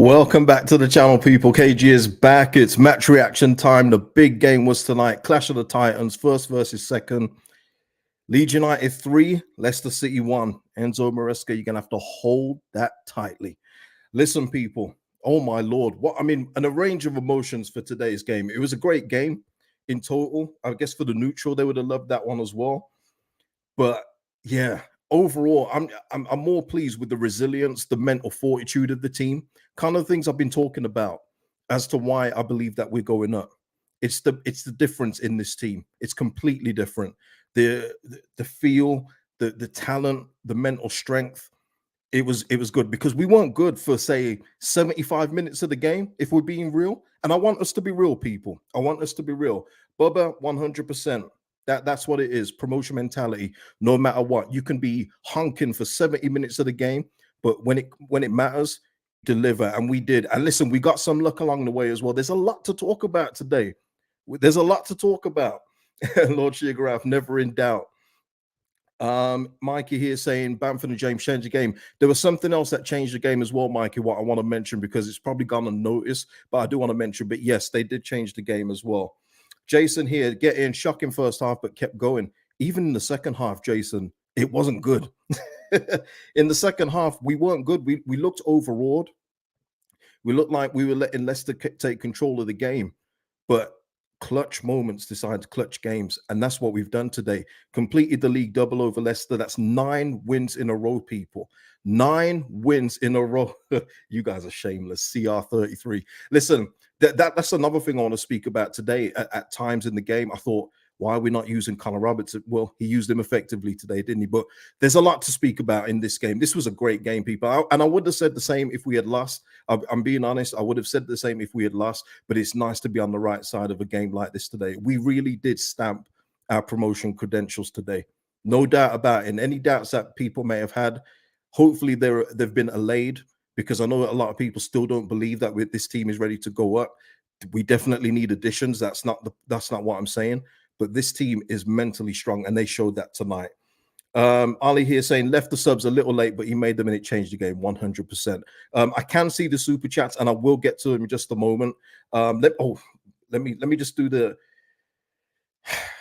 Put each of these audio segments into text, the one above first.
Welcome back to the channel, people. KG is back. It's match reaction time. The big game was tonight. Clash of the Titans, first versus second. Leeds United 3, Leicester City 1. Enzo Maresca, you're going to have to hold that tightly. Listen, people. Oh, my Lord. And a range of emotions for today's game. It was a great game in total. I guess for the neutral, they would have loved that one as well. But, yeah, overall, I'm more pleased with the resilience, the mental fortitude of the team, kind of things I've been talking about as to why I believe that we're going up. It's the difference in this team. It's completely different. The feel, the talent, the mental strength. It was good because we weren't good for, say, 75 minutes of the game, if we're being real. And I want us to be real, people. I want us to be real. Bubba, 100%. That's what it is. Promotion mentality. No matter what, you can be honking for 70 minutes of the game, but when it matters, deliver. And we did. And listen, we got some luck along the way as well. There's a lot to talk about today. There's a lot to talk about. Lord Sheargraph, never in doubt. Mikey here saying Bamford and James changed the game. There was something else that changed the game as well, Mikey, what I want to mention, because it's probably gone unnoticed, but I do want to mention. But yes, they did change the game as well. Jason here, get in, shocking first half, but kept going. Even in the second half, Jason, it wasn't good. In the second half, we weren't good. We looked overawed. We looked like we were letting Leicester take control of the game. But clutch moments decide clutch games, and that's what we've done today. Completed the league double over Leicester. That's 9 wins in a row, people. 9 wins in a row. You guys are shameless. CR33. Listen, that's another thing I want to speak about today. At times in the game, I thought, why are we not using Connor Robertson? Well, he used him effectively today, didn't he? But there's a lot to speak about in this game. This was a great game, people. And I would have said the same if we had lost. I'm being honest. I would have said the same if we had lost. But it's nice to be on the right side of a game like this today. We really did stamp our promotion credentials today. No doubt about it. And any doubts that people may have had, hopefully they've been allayed, because I know a lot of people still don't believe that this team is ready to go up. We definitely need additions. That's not what I'm saying. But this team is mentally strong, and they showed that tonight. Ali here saying left the subs a little late, but he made them and it changed the game 100%. I can see the super chats, and I will get to them in just a moment. Let me just do the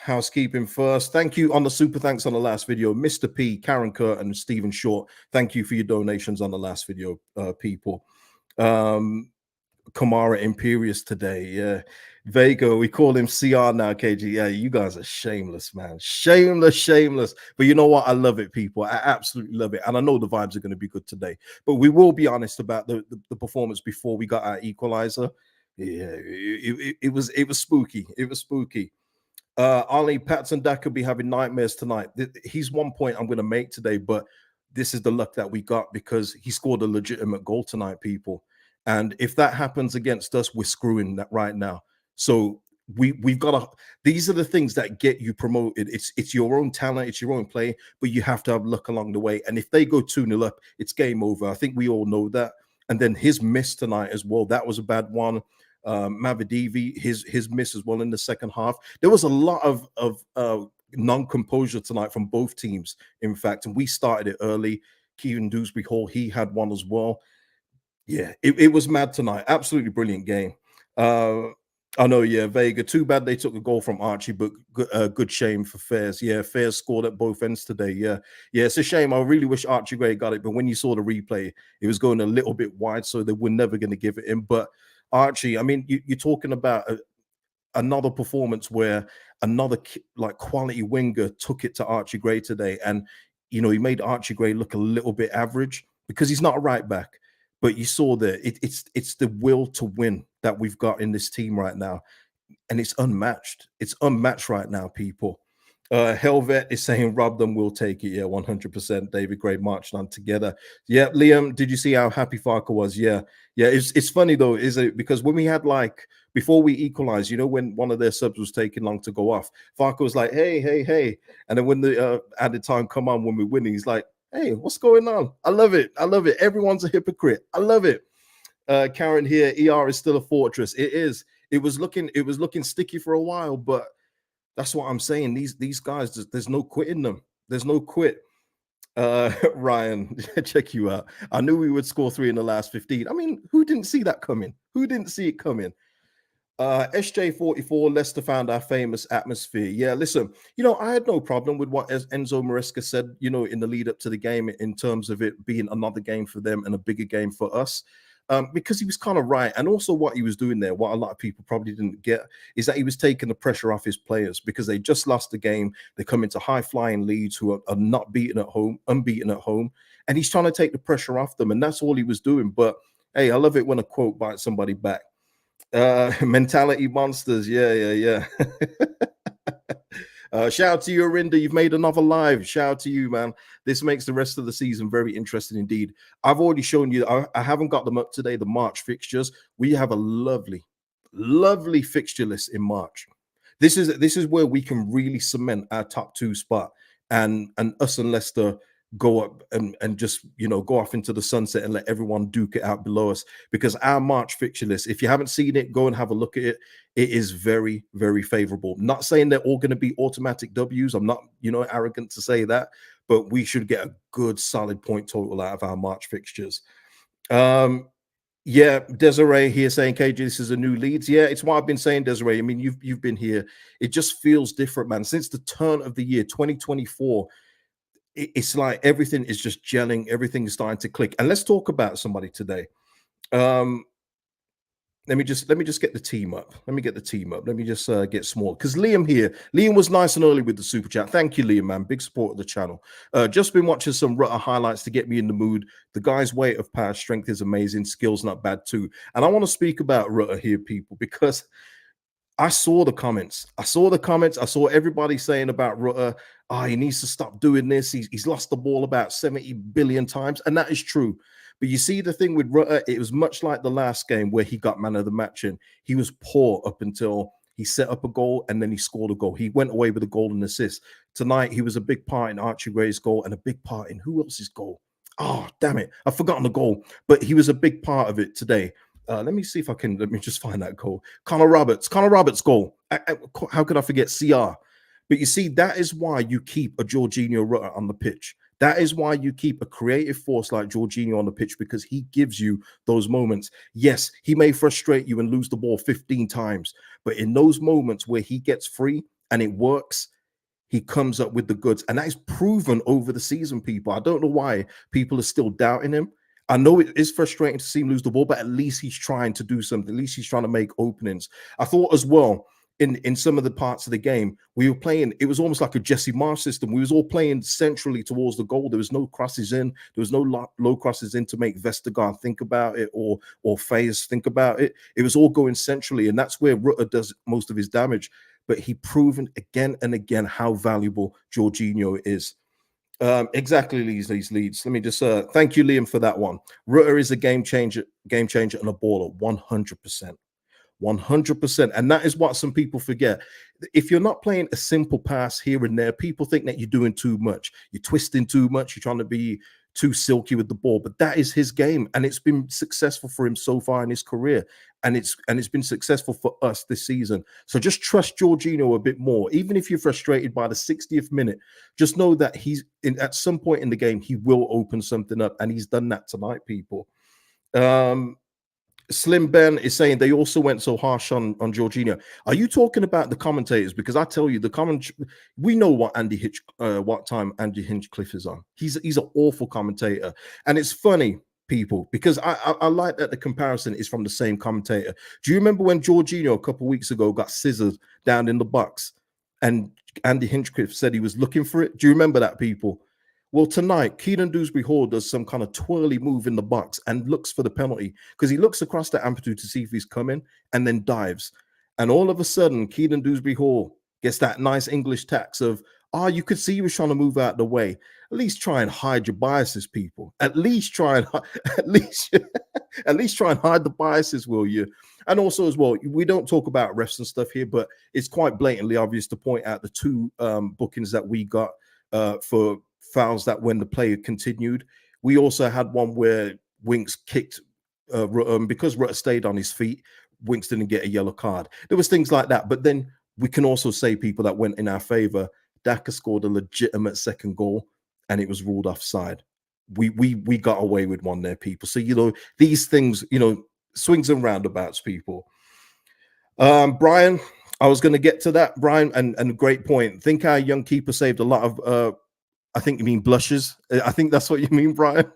housekeeping first. Thank you on the super thanks on the last video, Mr. P, Karen Kurt, and Stephen Short. Thank you for your donations on the last video, people. Kamara Imperious today, yeah. Vega, we call him CR now, KG. Yeah, you guys are shameless, man. Shameless. But you know what? I love it, people. I absolutely love it. And I know the vibes are going to be good today. But we will be honest about the performance before we got our equalizer. Yeah, it was spooky. It was spooky. Ali, Patson Dak could be having nightmares tonight. He's 1 point I'm going to make today, but this is the luck that we got because he scored a legitimate goal tonight, people. And if that happens against us, we're screwing that right now. So we've got to. These are the things that get you promoted. It's your own talent, it's your own play, but you have to have luck along the way. And if they go 2-0 up, it's game over. I think we all know that. And then his miss tonight as well, that was a bad one. Mavadivi, his miss as well in the second half. There was a lot of non-composure tonight from both teams, in fact, and we started it early. Kieran Dewsbury Hall, he had one as well. Yeah, it was mad tonight. Absolutely brilliant game. I know, yeah, Vega. Too bad they took a goal from Archie, but good shame for Fairs. Yeah, Fairs scored at both ends today. Yeah, it's a shame. I really wish Archie Gray got it, but when you saw the replay, it was going a little bit wide, so they were never going to give it in. But Archie, I mean, you're talking about another performance where another like quality winger took it to Archie Gray today, and he made Archie Gray look a little bit average because he's not a right back. But you saw that it's the will to win that we've got in this team right now, and it's unmatched. It's unmatched right now, people. Helvet is saying rob them, we'll take it. Yeah, 100%. David Gray marching on together. Yeah, Liam, did you see how happy Farker was? Yeah. It's funny though, is it? Because when we had before we equalized, when one of their subs was taking long to go off, Farker was like, hey, and then when the added time come on when we're winning, he's like, hey, what's going on? I love it. Everyone's a hypocrite. I love it. Karen here, ER is still a fortress. It is. It was looking sticky for a while, but that's what I'm saying. These guys, there's no quitting them. There's no quit. Ryan, check you out. I knew we would score three in the last 15. I mean, who didn't see that coming? Who didn't see it coming? SJ44, Leicester found our famous atmosphere. Yeah, listen, I had no problem with what Enzo Maresca said, in the lead up to the game in terms of it being another game for them and a bigger game for us. Because he was kind of right. And also, what he was doing there, what a lot of people probably didn't get, is that he was taking the pressure off his players because they just lost the game. They come into high flying Leeds who are not beaten at home, unbeaten at home. And he's trying to take the pressure off them. And that's all he was doing. But hey, I love it when a quote bites somebody back. Mentality monsters. Yeah. Shout out to you, Arinda. You've made another live. Shout out to you, man. This makes the rest of the season very interesting indeed. I've already shown you, I haven't got them up today, the March fixtures. We have a lovely fixture list in March. This is where we can really cement our top two spot, and us and Leicester go up and just go off into the sunset and let everyone duke it out below us, because our March fixture list, if you haven't seen it, go and have a look at it. It is very, very favorable. Not saying they're all going to be automatic W's. I'm not arrogant to say that, but we should get a good solid point total out of our March fixtures. Yeah, Desiree here saying, KG, this is a new Leeds. Yeah, it's what I've been saying, Desiree. I mean, you've been here. It just feels different, man. Since the turn of the year 2024, it's like everything is just gelling, everything is starting to click. And let's talk about somebody today. Let me just get the team up. Let me get the team up. Let me just get small, because Liam here. Liam was nice and early with the super chat. Thank you, Liam, man. Big support of the channel. Just been watching some Rutter highlights to get me in the mood. The guy's weight of power strength is amazing. Skills not bad too. And I want to speak about Rutter here, people, because I saw the comments. I saw everybody saying about Rutter, he needs to stop doing this. He's lost the ball about 70 billion times. And that is true. But you see, the thing with Rutter, it was much like the last game where he got man of the match, and he was poor up until he set up a goal and then he scored a goal. He went away with a goal and assist. Tonight, he was a big part in Archie Gray's goal and a big part in who else's goal? Oh, damn it. I've forgotten the goal, but he was a big part of it today. Let me see if I can. Let me just find that goal. Connor Roberts goal. How could I forget CR? But you see, that is why you keep a Jorginho Rutter on the pitch. That is why you keep a creative force like Jorginho on the pitch, because he gives you those moments. Yes, he may frustrate you and lose the ball 15 times, but in those moments where he gets free and it works, he comes up with the goods. And that is proven over the season, people. I don't know why people are still doubting him. I know it is frustrating to see him lose the ball, but at least he's trying to do something. At least he's trying to make openings. I thought as well, in some of the parts of the game, we were playing, it was almost like a Jesse Marsh system. We was all playing centrally towards the goal. There was no crosses in. There was no low crosses in to make Vestergaard think about it or Faes think about it. It was all going centrally, and that's where Rutter does most of his damage. But he proven again and again how valuable Jorginho is. Exactly, Leeds. Let me just thank you, Liam, for that one. Rutter is a game changer and a baller, 100%. 100%. And that is what some people forget. If you're not playing a simple pass here and there, people think that you're doing too much. You're twisting too much. You're trying to be too silky with the ball. But that is his game. And it's been successful for him so far in his career. And it's been successful for us this season. So just trust Jorginho a bit more. Even if you're frustrated by the 60th minute, just know that at some point in the game, he will open something up. And he's done that tonight, people. Slim Ben is saying they also went so harsh on Jorginho. Are you talking about the commentators? Because I tell you, we know what what time Andy Hinchcliffe is on. He's an awful commentator, and it's funny, people, because I like that the comparison is from the same commentator. Do you remember when Jorginho a couple of weeks ago got scissored down in the box, and Andy Hinchcliffe said he was looking for it? Do you remember that, people? Well, tonight, Keenan Dewsbury-Hall does some kind of twirly move in the box and looks for the penalty, because he looks across the amplitude to see if he's coming and then dives. And all of a sudden, Keenan Dewsbury-Hall gets that nice English tax of, you could see he was trying to move out of the way. At least try and hide your biases, people. At least try and hide the biases, will you? And also as well, we don't talk about refs and stuff here, but it's quite blatantly obvious to point out the two bookings that we got for fouls that when the player continued. We also had one where Winks kicked because Rutter stayed on his feet. Winks didn't get a yellow card. There was things like that. But then we can also say people that went in our favor. Daka scored a legitimate second goal. and it was ruled offside. We got away with one there, people. So these things, swings and roundabouts, people. Brian, I was going to get to that, Brian, and great point. Think our young keeper saved a lot of. I think you mean blushes. I think that's what you mean, Brian.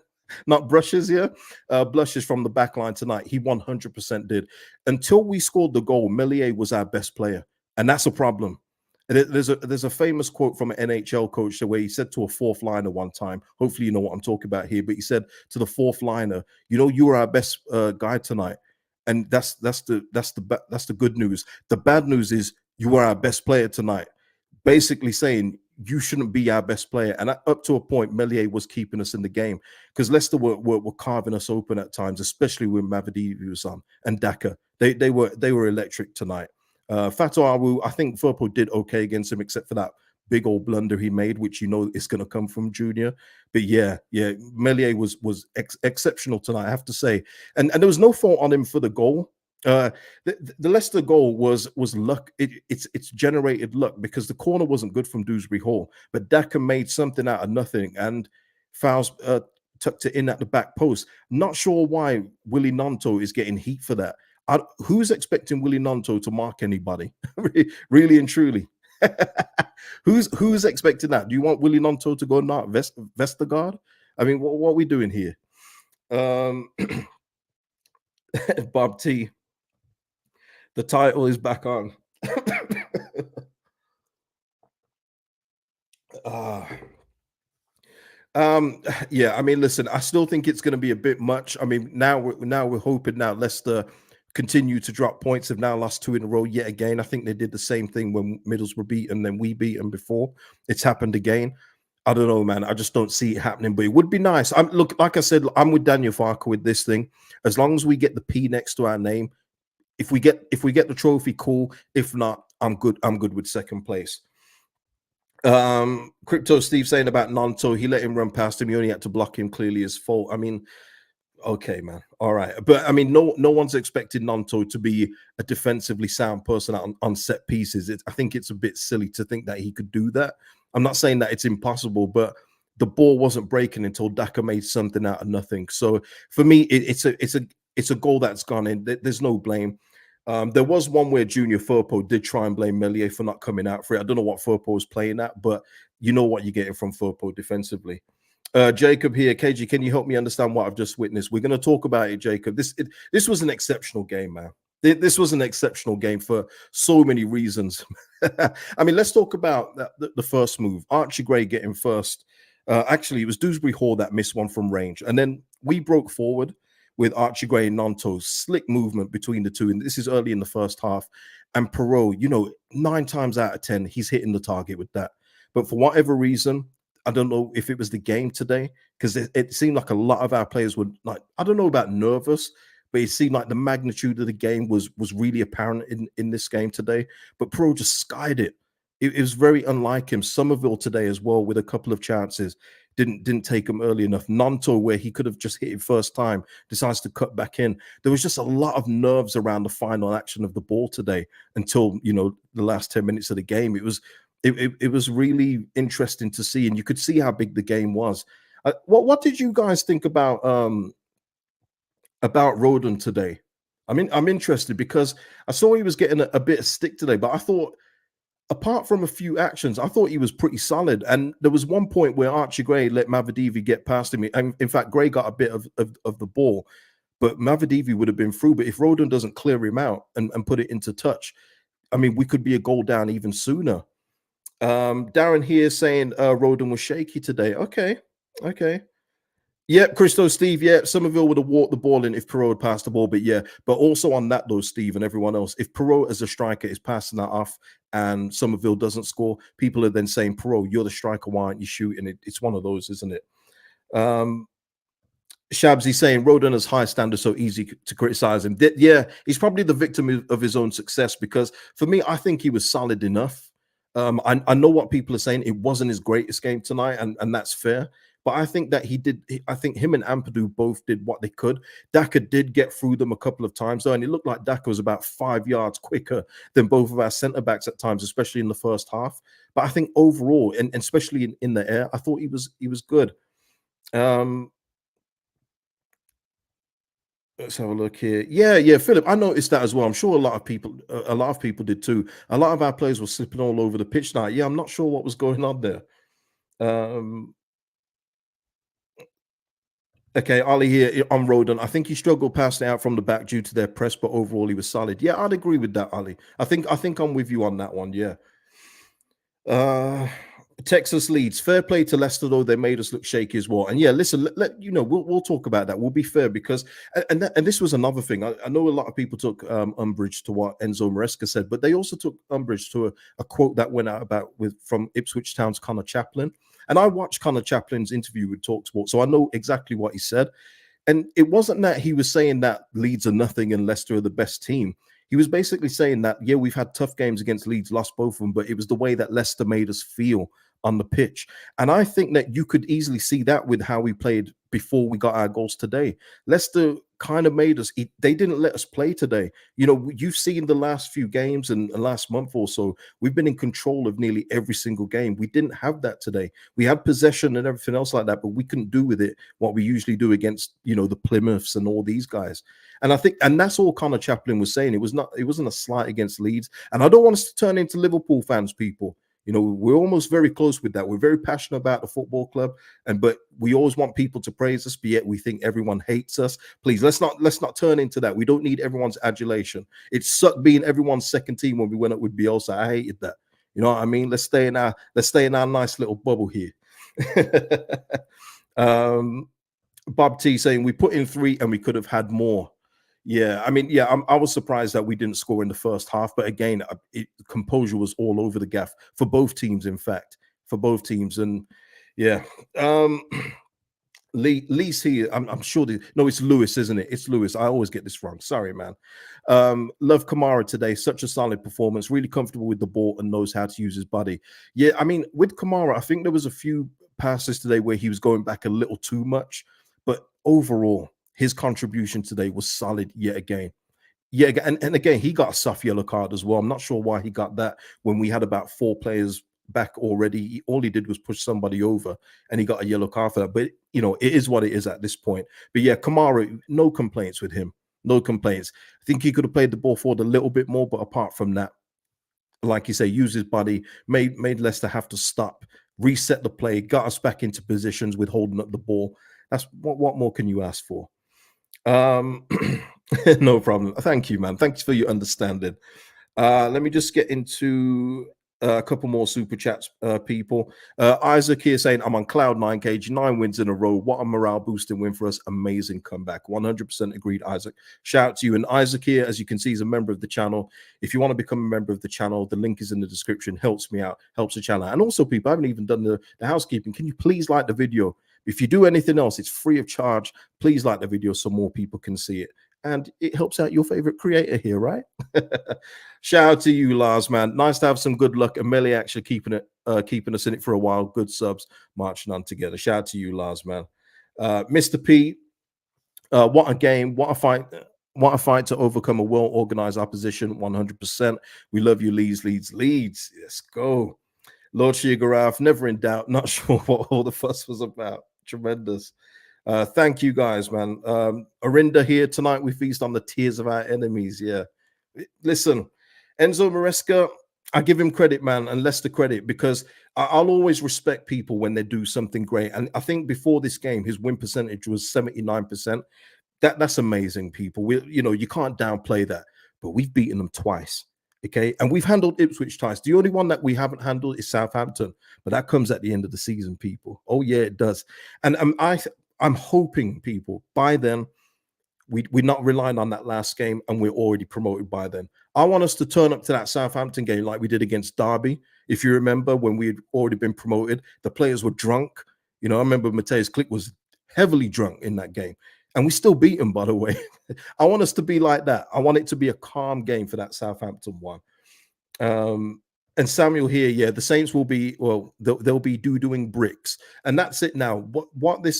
Not brushes, yeah. Blushes from the back line tonight. He 100% did. Until we scored the goal, Melier was our best player, and that's a problem. There's a famous quote from an NHL coach where he said to a fourth liner one time. Hopefully, you know what I'm talking about here. But he said to the fourth liner, "You were our best guy tonight," and that's the good news. The bad news is you were our best player tonight. Basically saying you shouldn't be our best player. And up to a point, Melier was keeping us in the game because Leicester were carving us open at times, especially with Mavadivi was on and Daka. They were electric tonight. Fatou Awu, I think Firpo did okay against him, except for that big old blunder he made, which is going to come from Junior. But yeah, Melier was exceptional tonight, I have to say. And there was no fault on him for the goal. The Leicester goal was luck. It's generated luck because the corner wasn't good from Dewsbury Hall, but Daka made something out of nothing and Fowles tucked it in at the back post. Not sure why Willie Gnonto is getting heat for that. Who's expecting Willie Gnonto to mark anybody? Really and truly. Who's expecting that? Do you want Willie Gnonto to go knock Vestergaard? I mean, what are we doing here? Bob T. The title is back on. Yeah, I mean, listen, I still think it's going to be a bit much. I mean, now we're hoping now Leicester continue to drop points. Have now lost 2 in a row yet again. I think they did the same thing when Middlesbrough were beaten, then we beat them before. It's happened again. I don't know, man. I just don't see it happening, but it would be nice. Look, like I said, I'm with Daniel Farker with this thing. As long as we get the P next to our name, if we get the trophy, cool. If not, I'm good. I'm good with second place. Crypto Steve saying about Gnonto, he let him run past him. He only had to block him. Clearly his fault. I mean, okay, man. All right. But I mean, no one's expected Gnonto to be a defensively sound person on set pieces. I think it's a bit silly to think that he could do that. I'm not saying that it's impossible, but the ball wasn't breaking until Daka made something out of nothing. So for me, it's a goal that's gone in. There's no blame. There was one where Junior Firpo did try and blame Melier for not coming out for it. I don't know what Firpo was playing at, but you know what you're getting from Firpo defensively. Jacob here, KG, can you help me understand what I've just witnessed? We're going to talk about it, Jacob. This was an exceptional game, man. This was an exceptional game for so many reasons. I mean, let's talk about the first move. Archie Gray getting first. Actually, it was Dewsbury Hall that missed one from range. And then we broke forward with Archie Gray and Gnonto. Slick movement between the two. And this is early in the first half. And Perot, 9 times out of 10, he's hitting the target with that. But for whatever reason, I don't know if it was the game today, because it seemed like a lot of our players were like, I don't know about nervous, but it seemed like the magnitude of the game was really apparent in this game today. But Perot just skied it. It was very unlike him. Somerville today as well, with a couple of chances, didn't take him early enough. Gnonto, where he could have just hit it first time, decides to cut back in. There was just a lot of nerves around the final action of the ball today until the last 10 minutes of the game. It was really interesting to see, and you could see how big the game was. What did you guys think about Rodon today? I mean, I'm interested because I saw he was getting a bit of stick today, but I thought, apart from a few actions, I thought he was pretty solid. And there was one point where Archie Gray let Mavadivi get past him. And in fact, Gray got a bit of the ball, but Mavadivi would have been through. But if Rodon doesn't clear him out and put it into touch, I mean, we could be a goal down even sooner. Darren here saying Rodon was shaky today. Okay. Yep, Christo, Steve, yeah, Somerville would have walked the ball in if Perot had passed the ball, but yeah. But also on that, though, Steve and everyone else, if Perot as a striker is passing that off and Somerville doesn't score, people are then saying, Perot, you're the striker, why aren't you shooting it? It's one of those, isn't it? Shabsy saying Rodon has high standards, so easy to criticize him. Yeah, he's probably the victim of his own success, because for me, I think he was solid enough. I know what people are saying. It wasn't his greatest game tonight, and that's fair. But I think that I think him and Ampadu both did what they could. Daka did get through them a couple of times, though, and it looked like Daka was about 5 yards quicker than both of our centre backs at times, especially in the first half. But I think overall, and especially in the air, I thought he was good. Um, let's have a look here. Yeah, yeah, Philip. I noticed that as well. I'm sure a lot of people did too. A lot of our players were slipping all over the pitch now. Yeah, I'm not sure what was going on there. Um, okay, Ali here on Roden. I think he struggled passing out from the back due to their press, but overall he was solid. Yeah, I'd agree with that, Ali. I think I'm with you on that one. Yeah. Uh, Texas Leeds. Fair play to Leicester, though they made us look shaky as well. And yeah, listen, we'll talk about that. We'll be fair because and this was another thing. I know a lot of people took umbrage to what Enzo Maresca said, but they also took umbrage to a quote that went out about from Ipswich Town's Connor Chaplin. And I watched Connor Chaplin's interview with Talksport, so I know exactly what he said. And it wasn't that he was saying that Leeds are nothing and Leicester are the best team. He was basically saying that, yeah, we've had tough games against Leeds, lost both of them, but it was the way that Leicester made us feel on the pitch. And I think that you could easily see that with how we played before we got our goals today. Leicester kind of made us, they didn't let us play today. You've seen the last few games and the last month or so, we've been in control of nearly every single game. We didn't have that today. We had possession and everything else like that, but we couldn't do with it what we usually do against, the Plymouths and all these guys. And I think, and that's all Connor Chaplin was saying. It wasn't a slight against Leeds. And I don't want us to turn into Liverpool fans, people. We're almost very close with that. We're very passionate about the football club, but we always want people to praise us, but yet we think everyone hates us. Please, let's not turn into that. We don't need everyone's adulation. It sucked being everyone's second team when we went up with Bielsa. I hated that. You know what I mean? Let's stay in our nice little bubble here. Bob T saying we put in 3 and we could have had more. Yeah, I mean, yeah, I was surprised that we didn't score in the first half, but again, composure was all over the gaff for both teams. In fact, for both teams, and yeah, Lee's here. I'm sure. No, it's Lewis, isn't it? It's Lewis. I always get this wrong. Sorry, man. Love Kamara today. Such a solid performance. Really comfortable with the ball and knows how to use his body. Yeah, I mean, with Kamara, I think there was a few passes today where he was going back a little too much, but overall, his contribution today was solid yet again. Yeah, and again, he got a soft yellow card as well. I'm not sure why he got that when we had about 4 players back already. All he did was push somebody over and he got a yellow card for that. But, it is what it is at this point. But yeah, Kamara, no complaints with him. No complaints. I think he could have played the ball forward a little bit more, but apart from that, like you say, use his body, made Leicester have to stop, reset the play, got us back into positions with holding up the ball. That's what more can you ask for? No problem. Thank you, man. Thanks for your understanding. Let me just get into a couple more super chats, people. Isaac here saying, I'm on cloud 9, KG, 9 wins in a row. What a morale boosting win for us. Amazing comeback. 100% agreed, Isaac. Shout out to you. And Isaac here, as you can see, is a member of the channel. If you want to become a member of the channel, the link is in the description. Helps me out, helps the channel. And also, people, I haven't even done the housekeeping. Can you please like the video? If you do anything else, it's free of charge. Please like the video so more people can see it. And it helps out your favorite creator here, right? Shout out to you, Lars, man. Nice to have some good luck. And Melly actually keeping us in it for a while. Good subs marching on together. Shout out to you, Lars, man. Mr. P, what a game. What a fight. What a fight to overcome a well-organized opposition. 100%. We love you, Leeds. Let's go. Lord Shigaraf, never in doubt. Not sure what all the fuss was about. Tremendous. Thank you guys, man. Arinda here tonight. We feast on the tears of our enemies. Yeah. Listen, Enzo Maresca, I give him credit, man, and Leicester credit, because I'll always respect people when they do something great. And I think before this game, his win percentage was 79%. That's amazing, people. You can't downplay that. But we've beaten them twice. Okay, and we've handled Ipswich twice. The only one that we haven't handled is Southampton, but that comes at the end of the season, people. Oh yeah, it does. And I'm hoping, people, by then we're not relying on that last game, and we're already promoted by then. I want us to turn up to that Southampton game like we did against Derby. If you remember, when we had already been promoted, the players were drunk. I remember Mateus Klick was heavily drunk in that game. And we still beat them, by the way. I want us to be like that. I want it to be a calm game for that Southampton one. And Samuel here, yeah, the Saints will be, well, they'll be doing bricks, and that's it. Now, what this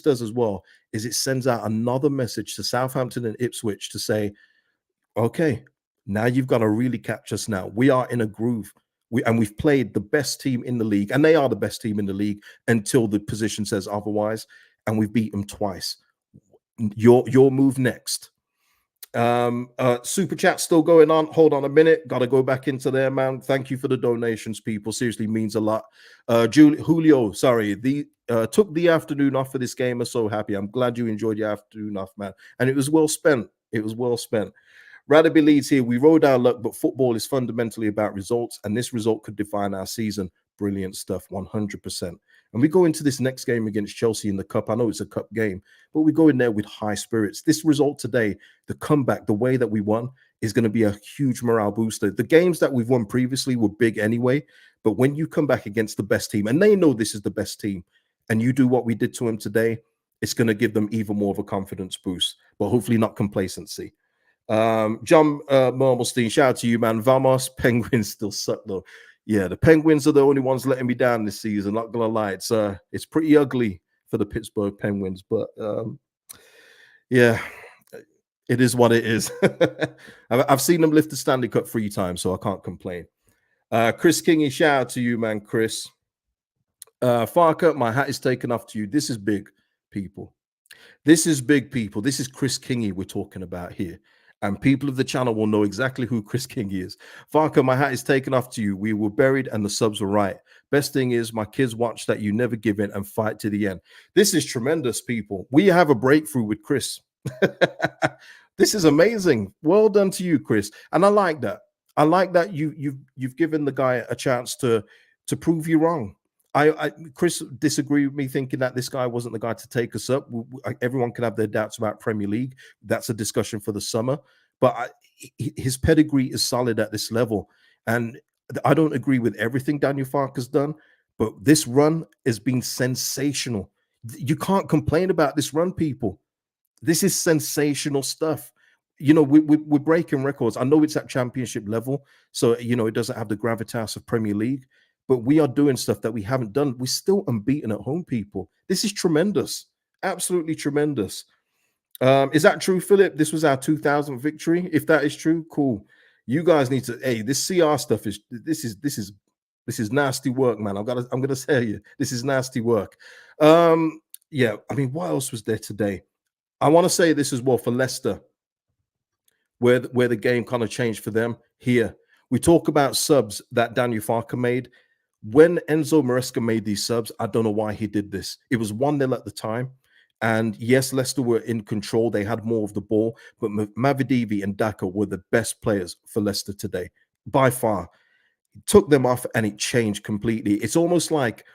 does as well is it sends out another message to Southampton and Ipswich to say, okay, now you've got to really catch us. Now we are in a groove. We've played the best team in the league, and they are the best team in the league until the position says otherwise, and we've beat them twice. Your move next. Super chat still going on. Hold on a minute, gotta go back into there, man. Thank you for the donations, people. Seriously means a lot. Julio, sorry, took the afternoon off for this game. I'm so happy. I'm glad you enjoyed your afternoon off, man, and it was well spent. It was well spent. Radaby Leeds here. We rode our luck, but football is fundamentally about results, and this result could define our season. Brilliant stuff, 100%. And we go into this next game against Chelsea in the cup. I know it's a cup game, but we go in there with high spirits. This result today, the comeback, the way that we won, is going to be a huge morale booster. The games that we've won previously were big anyway, but when you come back against the best team, and they know this is the best team, and you do what we did to them today, it's going to give them even more of a confidence boost, but hopefully not complacency. John Mermelstein, shout out to you, man. Vamos, Penguins still suck though. Yeah, the Penguins are the only ones letting me down this season. Not gonna lie, it's pretty ugly for the Pittsburgh Penguins, but yeah, it is what it is. I've seen them lift the Stanley Cup 3 times, so I can't complain. Chris Kingy, shout out to you, man, Chris. Farker, my hat is taken off to you. This is big, people. This is big, people. This is Chris Kingy we're talking about here. And people of the channel will know exactly who Chris Kingy is. Farker, my hat is taken off to you. We were buried and the subs were right. Best thing is my kids watch that you never give in and fight to the end. This is tremendous, people. We have a breakthrough with Chris. This is amazing. Well done to you, Chris. And I like that. I like that you've given the guy a chance to prove you wrong. Chris disagreed with me, thinking that this guy wasn't the guy to take us up. Everyone can have their doubts about Premier League. That's a discussion for the summer. But his pedigree is solid at this level. And I don't agree with everything Daniel Farke's done, but this run has been sensational. You can't complain about this run, people. This is sensational stuff. You know, we're breaking records. I know it's at championship level, so, you know, it doesn't have the gravitas of Premier League. But we are doing stuff that we haven't done. We're still unbeaten at home, people. This is tremendous. Absolutely tremendous. Is that true, Philip? This was our 2000th victory. If that is true, cool. You guys need to. Hey, this CR stuff is nasty work, man. I'm gonna tell you, this is nasty work. Yeah. I mean, what else was there today? I want to say this as well for Leicester, where the game kind of changed for them. Here, we talk about subs that Daniel Farke made. When Enzo Maresca made these subs, I don't know why he did this. It was 1-0 at the time. And yes, Leicester were in control. They had more of the ball. But Mavidivi and Daka were the best players for Leicester today, by far. It took them off and it changed completely. It's almost like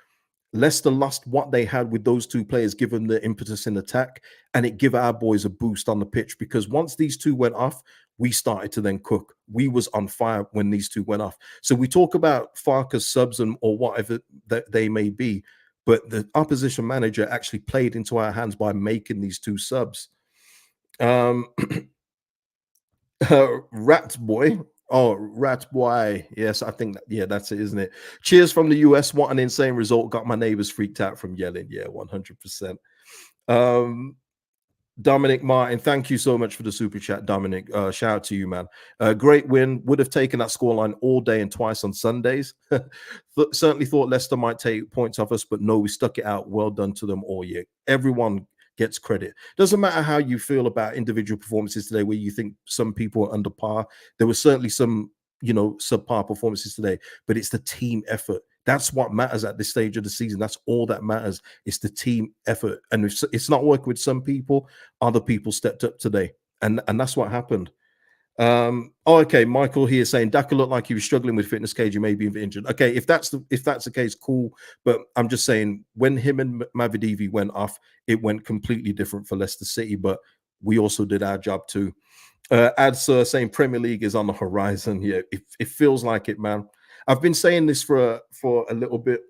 Leicester lost what they had with those two players, given the impetus in attack, and it gave our boys a boost on the pitch, because once these two went off, we started to then cook. We was on fire when these two went off. So we talk about Farke's subs or whatever that they may be, but the opposition manager actually played into our hands by making these two subs. Rat boy. Oh, Rat Boy. Yes, I think yeah, that's it, isn't it? Cheers from the US. What an insane result. Got my neighbors freaked out from yelling. Yeah, 100%. Dominic Martin, thank you so much for the super chat, Dominic. Shout out to you, man. Great win. Would have taken that scoreline all day and twice on Sundays. Certainly thought Leicester might take points off us, but no, we stuck it out. Well done to them all year. Everyone gets credit. Doesn't matter how you feel about individual performances today, where you think some people are under par. There were certainly some, you know, subpar performances today, but it's the team effort. That's what matters at this stage of the season. That's all that matters. It's the team effort. And if it's not working with some people, other people stepped up today. And that's what happened. Okay, Michael here saying Daka looked like he was struggling with fitness, KG may be injured. Okay, if that's the case, cool. But I'm just saying, when him and Mavidivi went off, it went completely different for Leicester City. But we also did our job too. Adsir saying Premier League is on the horizon. Yeah, it feels like it, man. I've been saying this for a little bit.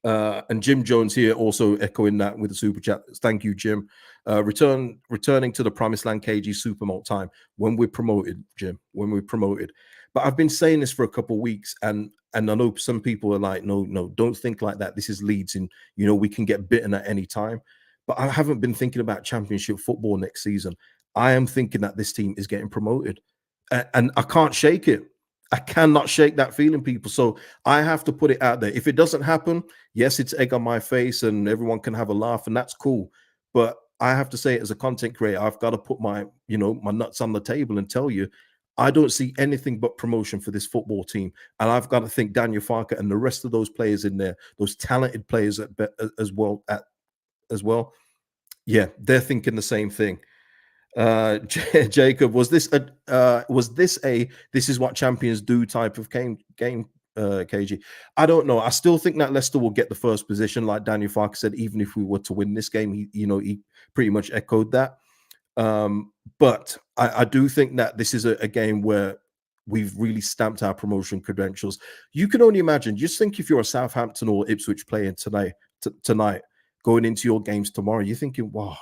And Jim Jones here also echoing that with the super chat. Thank you, Jim. Returning to the promised land, KG super malt time when we're promoted, Jim. When we're promoted, But I've been saying this for a couple of weeks, and I know some people are like, no, no, don't think like that. This is Leeds, and we can get bitten at any time. But I haven't been thinking about championship football next season. I am thinking that this team is getting promoted. And I can't shake it. I cannot shake that feeling, people. So I have to put it out there. If it doesn't happen, yes, it's egg on my face and everyone can have a laugh, and that's cool. But I have to say, as a content creator, I've got to put my nuts on the table and tell you, I don't see anything but promotion for this football team. And I've got to think Daniel Farker and the rest of those players in there, those talented players as well. Yeah, they're thinking the same thing. Jacob, was this a this is what champions do type of game, KG? I don't know. I still think that Leicester will get the first position, like Daniel Farker said. Even if we were to win this game, he pretty much echoed that. But I do think that this is a game where we've really stamped our promotion credentials. You can only imagine. Just think if you're a Southampton or Ipswich playing tonight, going into your games tomorrow, you're thinking, wow,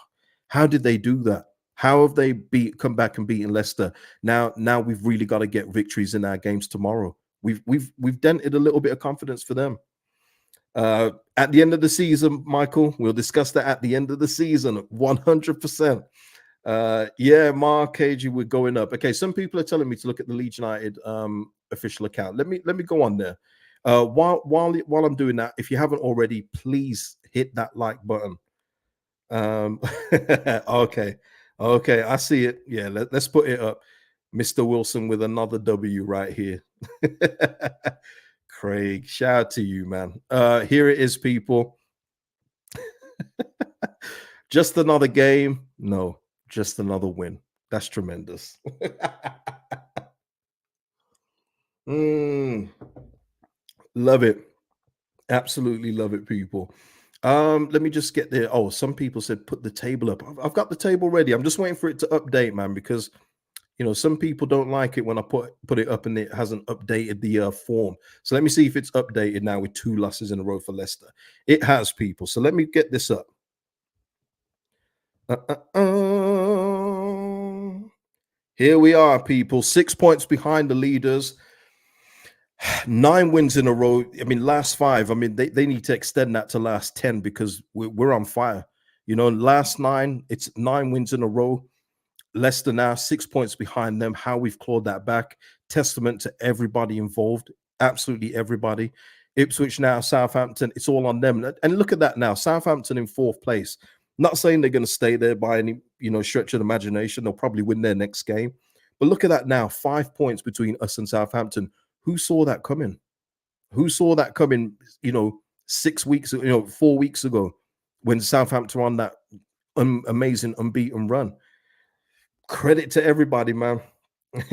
how did they do that? How have they come back and beaten Leicester? Now we've really got to get victories in our games tomorrow. We've dented a little bit of confidence for them. At the end of the season, Michael, we'll discuss that at the end of the season, 100%. Yeah, Mark, KG, we're going up. Okay, some people are telling me to look at the Leeds United official account. Let me go on there. While I'm doing that, if you haven't already, please hit that like button. Okay, I see it. Yeah, let's put it up. Mr. Wilson with another W right here. Craig, shout out to you, man. Here it is, people. Just another game. No, just another win. That's tremendous. Love it. Absolutely love it, people. Let me just get there. Oh, some people said put the table up. I've got the table ready. I'm just waiting for it to update, man, because some people don't like it when I put it up and it hasn't updated the form. So let me see if it's updated now with 2 losses in a row for Leicester. It has, people. So let me get this up. Here we are, people. 6 points behind the leaders. 9 wins in a row. I mean, last 5. I mean, they need to extend that to last 10 because we're on fire. Last 9, it's 9 wins in a row. Leicester now 6 points behind them. How we've clawed that back. Testament to everybody involved. Absolutely everybody. Ipswich now, Southampton, it's all on them. And look at that now. Southampton in 4th place. Not saying they're going to stay there by any stretch of the imagination. They'll probably win their next game. But look at that now. 5 points between us and Southampton. Who saw that coming? Who saw that coming, 6 weeks, 4 weeks ago when Southampton were on that amazing unbeaten run? Credit to everybody, man.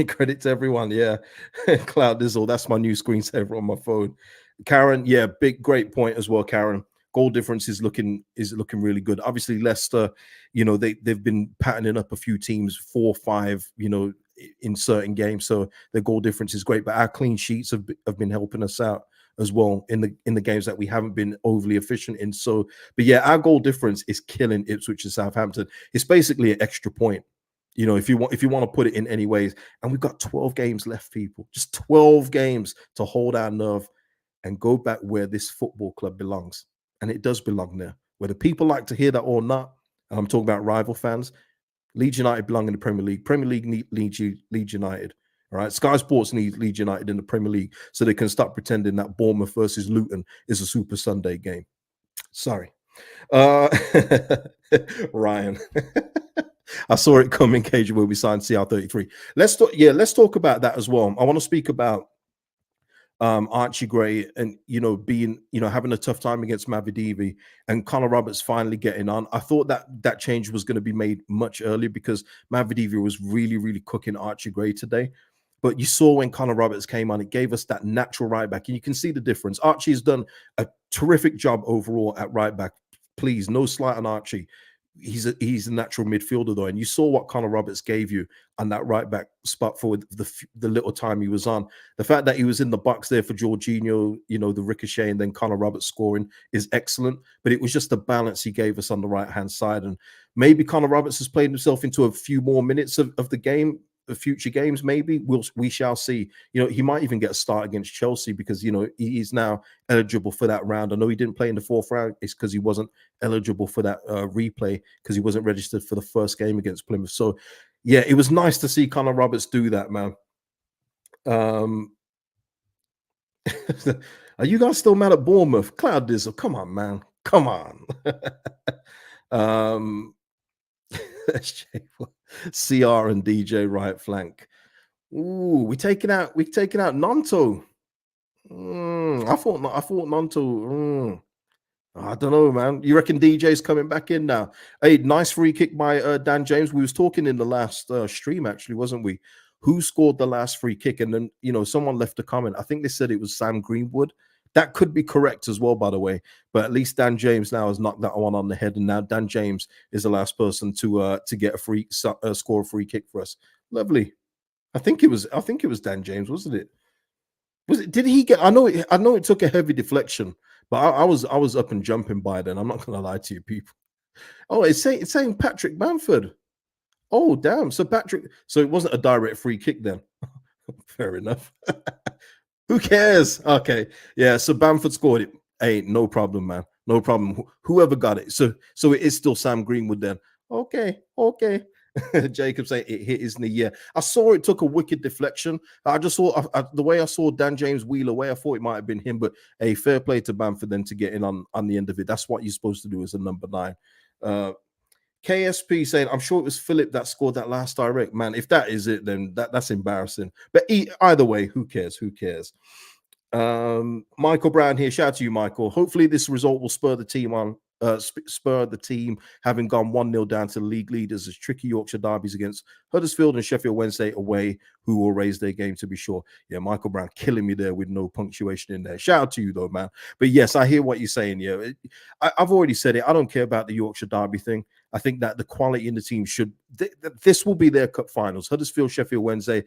Credit to everyone. Yeah. Cloud Dizzle, that's my new screensaver on my phone. Karen, yeah, great point as well, Karen. Goal difference is looking really good. Obviously, Leicester, they've been patterning up a few teams 4-5, in certain games, so the goal difference is great. But our clean sheets have been helping us out as well in the games that we haven't been overly efficient in. So, but yeah, our goal difference is killing Ipswich and Southampton. It's basically an extra point. If you want to put it in any ways, and we've got 12 games left, people, just 12 games to hold our nerve and go back where this football club belongs. And it does belong there. Whether people like to hear that or not, and I'm talking about rival fans, Leeds United belong in the Premier League. Premier League need Leeds United. All right. Sky Sports needs Leeds United in the Premier League so they can stop pretending that Bournemouth versus Luton is a Super Sunday game. Sorry. Ryan. I saw it coming, KG, where we signed CR33. Let's talk about that as well. I want to speak about Archie Gray and being having a tough time against Mavididi and Connor Roberts finally getting on. I thought that change was going to be made much earlier because Mavididi was really, really cooking Archie Gray today. But you saw when Connor Roberts came on, it gave us that natural right back, and you can see the difference. Archie's done a terrific job overall at right back. Please, no slight on Archie. He's a natural midfielder though, and you saw what Connor Roberts gave you on that right back spot for the little time he was on. The fact that he was in the box there for Jorginho, the ricochet, and then Connor Roberts scoring is excellent. But it was just the balance he gave us on the right hand side, and maybe Connor Roberts has played himself into a few more minutes of the game. future games. Maybe we shall see. He might even get a start against Chelsea because he's now eligible for that round. I know he didn't play in the fourth round. It's because he wasn't eligible for that replay because he wasn't registered for the first game against Plymouth. So yeah, it was nice to see Connor Roberts do that, man. Um, are you guys still mad at Bournemouth? Cloud Dizzle, come on, man, come on. um, CR and DJ right flank. Ooh, we taking out Nanto. I thought Nanto. I don't know, man. You reckon DJ's coming back in now? Hey, nice free kick by Dan James. We was talking in the last stream, actually, wasn't we? Who scored the last free kick? And then someone left a comment. I think they said it was Sam Greenwood. That could be correct as well, by the way. But at least Dan James now has knocked that one on the head, and now Dan James is the last person to get a score a free kick for us. Lovely. I think it was Dan James, wasn't it? Was it? Did he get? I know it took a heavy deflection, but I was up and jumping by then. I'm not gonna lie to you, people. Oh, it's saying Patrick Bamford. Oh, damn. So it wasn't a direct free kick then. Fair enough. Who cares? Okay. Yeah. So Bamford scored it. Hey, no problem, man. No problem. Whoever got it. So it is still Sam Greenwood then. Okay. Okay. Jacob saying it hit his knee. Yeah. I saw it took a wicked deflection. I just saw the way I saw Dan James wheel away. I thought it might have been him, but a fair play to Bamford then to get in on the end of it. That's what you're supposed to do as a number 9. KSP saying, I'm sure it was Philip that scored that last direct. Man, if that is it, then that's embarrassing. But either way, who cares? Who cares? Michael Brown here. Shout out to you, Michael. Hopefully, this result will spur the team on. Spur the team having gone 1-0 down to the league leaders as tricky Yorkshire derbies against Huddersfield and Sheffield Wednesday away, who will raise their game to be sure. Yeah, Michael Brown killing me there with no punctuation in there. Shout out to you though, man. But yes, I hear what you're saying. Yeah, I've already said it. I don't care about the Yorkshire derby thing. I think that the quality in the team should. This will be their cup finals. Huddersfield, Sheffield Wednesday.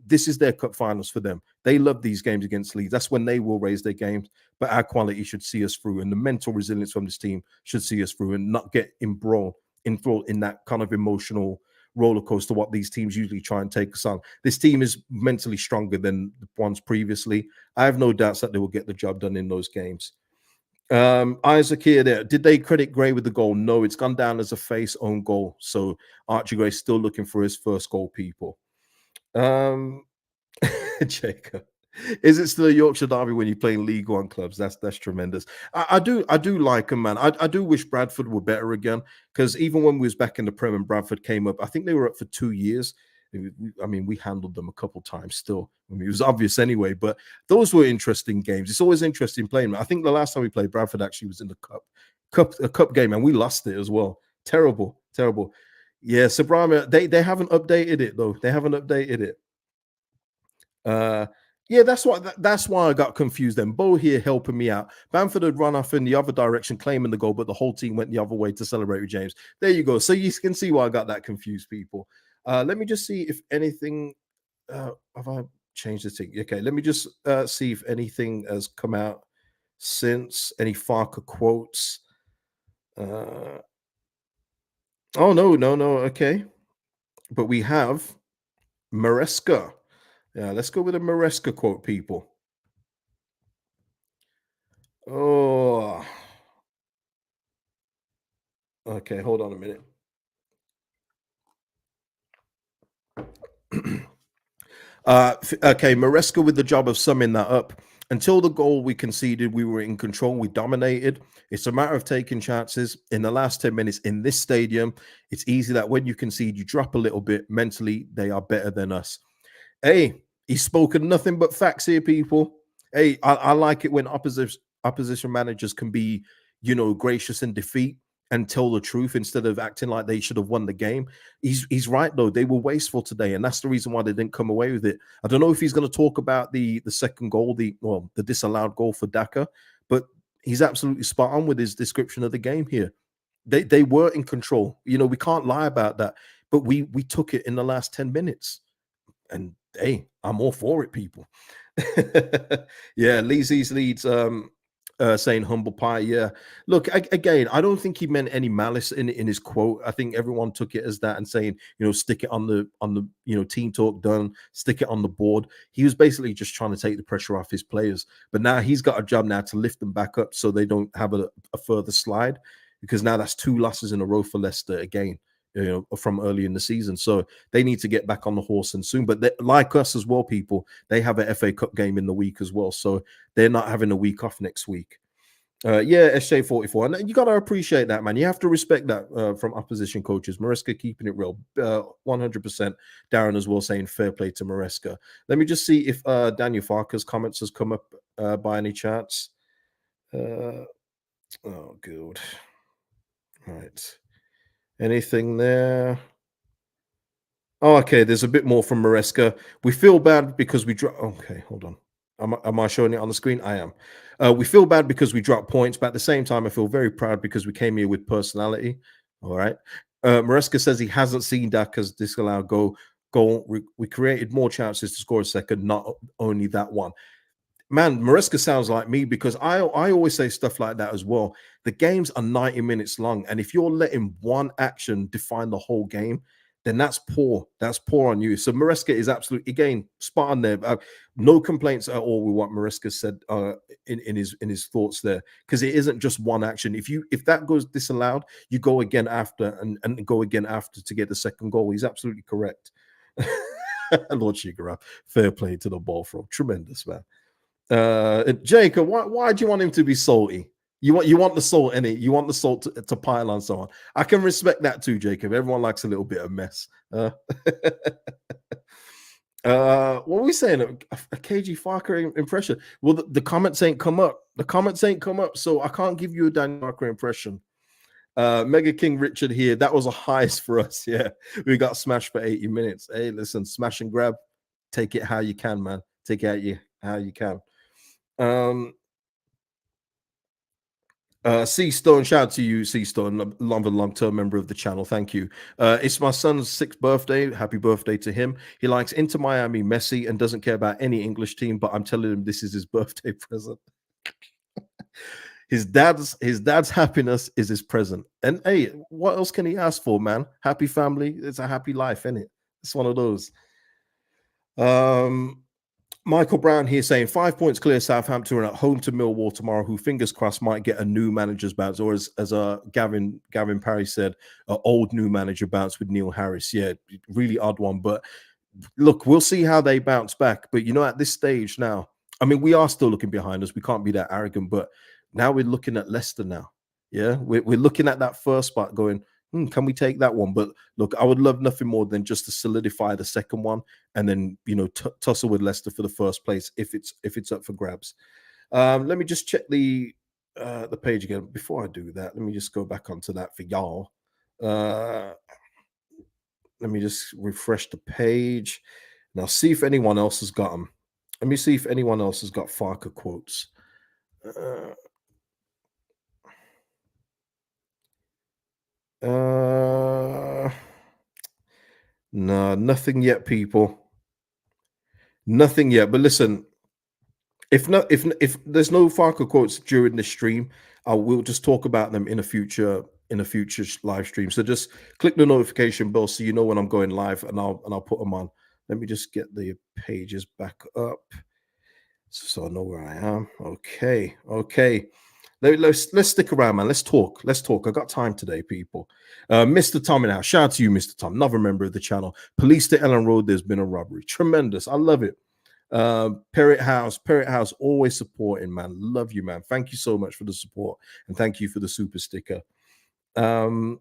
This is their cup finals for them. They love these games against Leeds. That's when they will raise their games. But our quality should see us through, and the mental resilience from this team should see us through, and not get enthralled in that kind of emotional roller coaster. What these teams usually try and take us on. This team is mentally stronger than the ones previously. I have no doubts that they will get the job done in those games. Isaac here there. Did they credit Gray with the goal? No, it's gone down as a face own goal. So Archie Gray still looking for his first goal, people. Jacob. Is it still a Yorkshire derby when you're playing League One clubs? That's tremendous. I do like them, man. I do wish Bradford were better again, because even when we was back in the Prem and Bradford came up, I think they were up for 2 years. I mean, we handled them a couple times still. I mean, it was obvious anyway, but those were interesting games. It's always interesting playing. I think the last time we played Bradford actually was in the cup game, and we lost it as well. Terrible. Yeah, Sabrama, they haven't updated it though. They haven't updated it. Yeah, that's why I got confused. Then Bo here helping me out. Bamford had run off in the other direction, claiming the goal, but the whole team went the other way to celebrate with James. There you go. So you can see why I got that confused, people. Let me just see if anything. Have I changed the thing? Okay, let me just see if anything has come out since. Any Farker quotes? Oh no. Okay, but we have Maresca. Yeah, let's go with a Maresca quote, people. Oh, okay. Hold on a minute. Okay, Maresca with the job of summing that up. Until the goal we conceded, we were in control. We dominated. It's a matter of taking chances. In the last 10 minutes in this stadium, it's easy that when you concede, you drop a little bit. Mentally, they are better than us. Hey, he's spoken nothing but facts here, people. Hey, I like it when opposition managers can be, gracious in defeat and tell the truth instead of acting like they should have won the game. He's right though. They were wasteful today, and that's the reason why they didn't come away with it. I don't know if he's going to talk about the second goal, the disallowed goal for Daka, but he's absolutely spot on with his description of the game here. They were in control. We can't lie about that. But we took it in the last 10 minutes. And hey, I'm all for it, people. Yeah, Leeds. Saying humble pie, yeah. Look, again, I don't think he meant any malice in his quote. I think everyone took it as that and saying, stick it on the team talk done, stick it on the board. He was basically just trying to take the pressure off his players. But now he's got a job now to lift them back up so they don't have a further slide, because now that's two losses in a row for Leicester again. From early in the season, so they need to get back on the horse and soon. But like us as well, people, they have a FA Cup game in the week as well, so they're not having a week off next week. Yeah, SJ44, and you got to appreciate that, man. You have to respect that from opposition coaches. Maresca keeping it real, 100%. Darren as well saying fair play to Maresca. Let me just see if Daniel Farker's comments has come up by any chance. Oh, good. Right. Anything there? Oh, okay. There's a bit more from Maresca. We feel bad because we drop. Okay, hold on. Am I showing it on the screen? I am. We feel bad because we dropped points, but at the same time, I feel very proud because we came here with personality. All right. Maresca says he hasn't seen Daka's disallowed goal. We created more chances to score a second, not only that one. Man, Maresca sounds like me because I always say stuff like that as well. The games are 90 minutes long, and if you're letting one action define the whole game, then that's poor. That's poor on you. So Maresca is absolutely, again, spot on there. No complaints at all with what Maresca said in his thoughts there, because it isn't just one action. If that goes disallowed, you go again after and go again after to get the second goal. He's absolutely correct. Lord Shigara, fair play to the ball throw. Tremendous, man. Jacob, why do you want him to be salty? You want the salt in it. You want the salt to pile on someone. I can respect that too, Jacob. Everyone likes a little bit of mess. What were we saying? A KG Farker impression. Well, the comments ain't come up. The comments ain't come up, so I can't give you a Daniel Farker impression. Mega King Richard here. That was a heist for us. Yeah, we got smashed for 80 minutes. Hey, listen, smash and grab. Take it how you can, man. Take it how you can. C Stone, shout out to you, C Stone, long-term member of the channel. Thank you. It's my son's 6th birthday. Happy birthday to him. He likes Inter Miami, Messi, and doesn't care about any English team. But I'm telling him this is his birthday present. His dad's happiness is his present. And hey, what else can he ask for, man? Happy family. It's a happy life, isn't it? It's one of those. Michael Brown here saying 5 points clear. Southampton are at home to Millwall tomorrow, who fingers crossed might get a new manager's bounce, or as Gavin Parry said, an old new manager bounce with Neil Harris. Yeah, really odd one, but look, we'll see how they bounce back. But at this stage now, I mean, we are still looking behind us. We can't be that arrogant, but now we're looking at Leicester now. Yeah, we're looking at that first spot going, can we take that one? But look, I would love nothing more than just to solidify the second one and then tussle with Leicester for the first place if it's up for grabs. Let me just check the page again. Before I do that, let me just go back onto that for y'all. Let me just refresh the page. Now see if anyone else has got them. Let me see if anyone else has got Farker quotes. No, nothing yet, people. Nothing yet. But listen, if there's no Farker quotes during the stream, I will just talk about them in a future live stream. So just click the notification bell so you know when I'm going live, and I'll put them on. Let me just get the pages back up so I know where I am. Okay. Let's stick around, man. Let's talk. I got time today, people. Mr. Tom in house. Shout out to you, Mr. Tom, another member of the channel. Police to Elland Road. There's been a robbery. Tremendous. I love it. Parrot House, always supporting, man. Love you, man. Thank you so much for the support, and thank you for the super sticker. Let's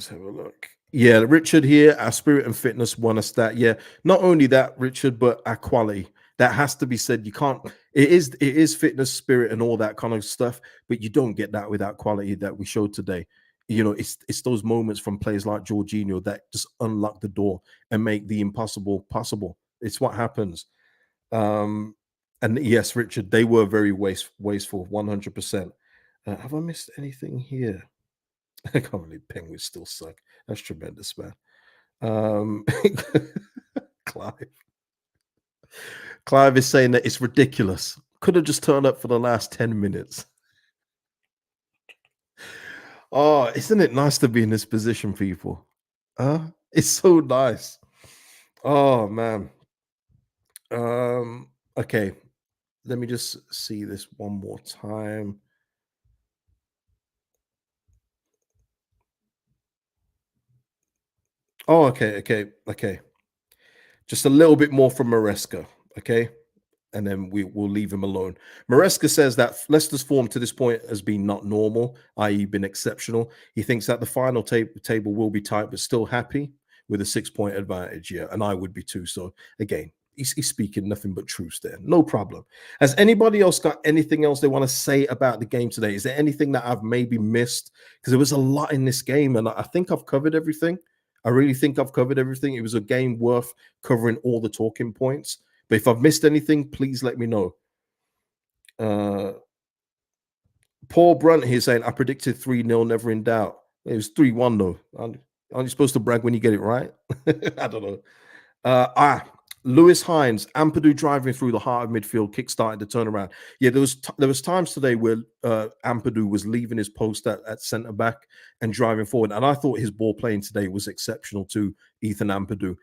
have a look. Yeah, Richard here. Our spirit and fitness won us that. Yeah, not only that, Richard, but our quality. That has to be said. You can't. It is fitness, spirit, and all that kind of stuff. But you don't get that without quality that we showed today. It's those moments from players like Jorginho that just unlock the door and make the impossible possible. It's what happens. And yes, Richard, they were very wasteful, 100%. Have I missed anything here? I can't believe Penguins still suck. That's tremendous, man. Clive. Clive is saying that it's ridiculous. Could have just turned up for the last 10 minutes. Oh, isn't it nice to be in this position, people? It's so nice. Oh man. Okay. Let me just see this one more time. Oh, okay. Just a little bit more from Maresca, okay? And then will leave him alone. Maresca says that Leicester's form to this point has been not normal, i.e., been exceptional. He thinks that the final table will be tight, but still happy with a 6 point advantage. Yeah, and I would be too. So again, he's speaking nothing but truths there. No problem. Has anybody else got anything else they want to say about the game today? Is there anything that I've maybe missed? Because there was a lot in this game, and I think I've covered everything. I really think I've covered everything. It was a game worth covering all the talking points. But if I've missed anything, please let me know. Uh, Paul Brunt here saying, I predicted 3-0, never in doubt. It was 3-1, though. Aren't you supposed to brag when you get it right? I don't know. Uh, ah, Lewis Hines, Ampadu driving through the heart of midfield, kick-started the turnaround. Yeah, there was times today where Ampadu was leaving his post at centre back and driving forward, and I thought his ball playing today was exceptional too. Ethan Ampadu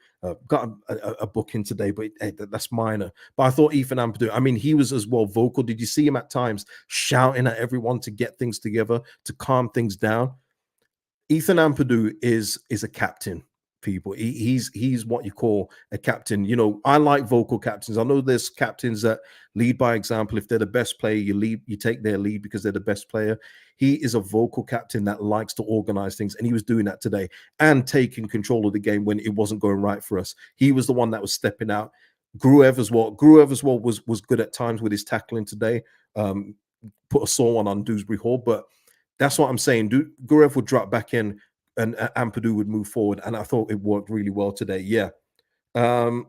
got a booking today, but hey, that's minor. But I thought Ethan Ampadu, I mean, he was as well vocal. Did you see him at times shouting at everyone to get things together, to calm things down? Ethan Ampadu is a captain, people. He's what you call a captain. You know, I like vocal captains. I know there's captains that lead by example. If they're the best player, you take their lead because they're the best player. He is a vocal captain that likes to organize things, and he was doing that today and taking control of the game when it wasn't going right for us. He was the one that was stepping out. Gruev as well. Gruev as well was good at times with his tackling today. Um, Put a sore one on Dewsbury Hall, but that's what I'm saying. Gurev would drop back in and Ampadu would move forward. And I thought it worked really well today. Yeah. Um,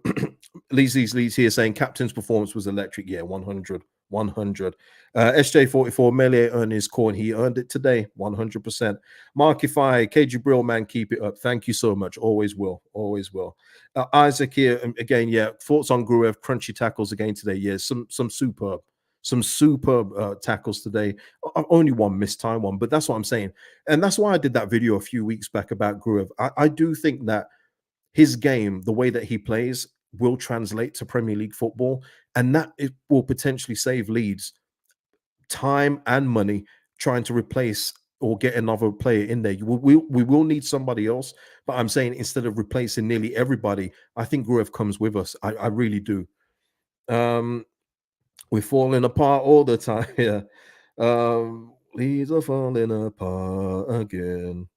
Leeds here saying captain's performance was electric. Yeah, 100. 100. SJ44, Melee earned his corn. He earned it today, 100%. Markify, KG Brill, man, keep it up. Thank you so much. Always will. Always will. Isaac here, again, yeah, thoughts on Gruev, crunchy tackles again today. Yeah, some superb tackles today. Only one missed time one, but that's what I'm saying. And that's why I did that video a few weeks back about Gruev. I do think that his game, the way that he plays, will translate to Premier League football, and that it will potentially save Leeds time and money trying to replace or get another player in there. We will need somebody else, but I'm saying instead of replacing nearly everybody, I think Gruev comes with us. I really do. Um, we're falling apart all the time. Yeah. Leaves are falling apart again.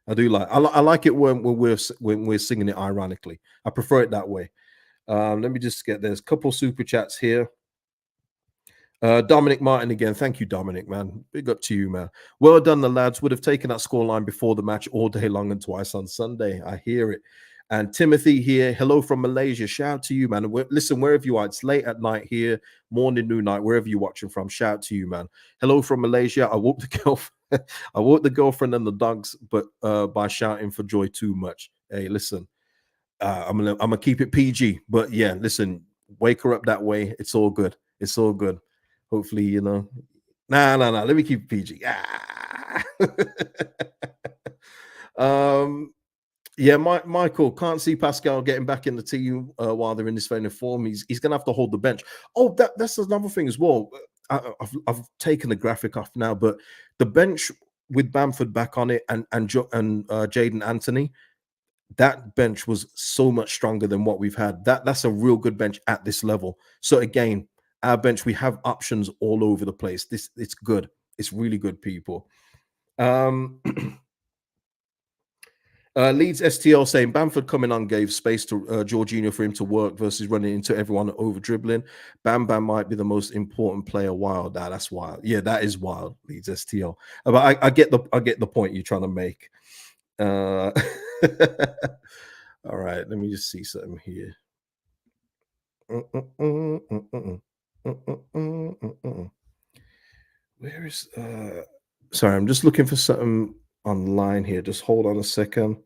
I do like. I like it when we're singing it ironically. I prefer it that way. Let me just get there's a couple super chats here. Dominic Martin again. Thank you, Dominic, man. Big up to you, man. Well done, the lads. Would have taken that scoreline before the match all day long and twice on Sunday. I hear it. And Timothy here. Hello from Malaysia. Shout out to you, man. Listen, wherever you are, it's late at night here, morning, noon, night, wherever you're watching from. Shout out to you, man. Hello from Malaysia. I walked the I walked the girlfriend and the dogs, but by shouting for joy too much. Hey, listen. I'm gonna keep it PG, but yeah, listen, wake her up that way. It's all good. It's all good. Hopefully, you know. Nah. Let me keep it PG. Ah. um, yeah, Michael can't see Pascal getting back in the team while they're in this vein of form. He's gonna have to hold the bench. Oh, that's another thing as well. I've taken the graphic off now, but the bench with Bamford back on it and Jaden Anthony, that bench was so much stronger than what we've had. That's a real good bench at this level. So again, our bench, we have options all over the place. It's good. It's really good, people. Um Leeds STL saying Bamford coming on gave space to Jorginho for him to work versus running into everyone over dribbling. Bam might be the most important player. Wild, that's wild. Yeah, that is wild. Leeds STL, but I get the point you're trying to make. Uh, all right, let me just see something here. Where is sorry, I'm just looking for something online here. Just hold on a second.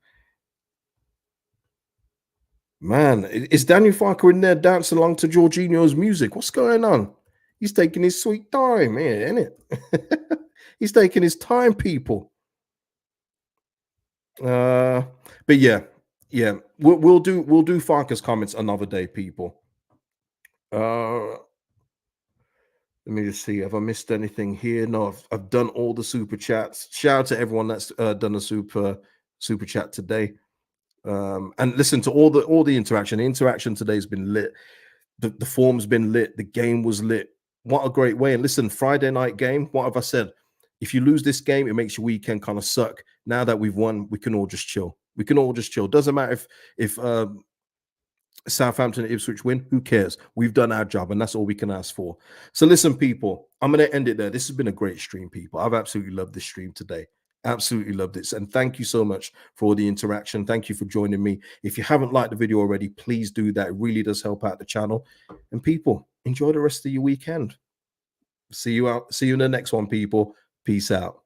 Man, is Daniel Farker in there dancing along to Jorginho's music? What's going on? He's taking his sweet time here, isn't it? He's taking his time, people. Uh, but yeah, yeah, we'll do Farker's comments another day, people. Let me just see. Have I missed anything here? No, I've done all the super chats. Shout out to everyone that's done a super chat today. And listen to all the interaction. The interaction today's been lit. The form's been lit. The game was lit. What a great way. And listen, Friday night game. What have I said? If you lose this game, it makes your weekend kind of suck. Now that we've won, we can all just chill. We can all just chill. Doesn't matter if Southampton and Ipswich win. Who cares? We've done our job, and that's all we can ask for. So listen, people, I'm going to end it there. This has been a great stream, people. I've absolutely loved this stream today. Absolutely loved it. And thank you so much for all the interaction. Thank you for joining me. If you haven't liked the video already, please do that. It really does help out the channel. And people, enjoy the rest of your weekend. See you in the next one, people. Peace out.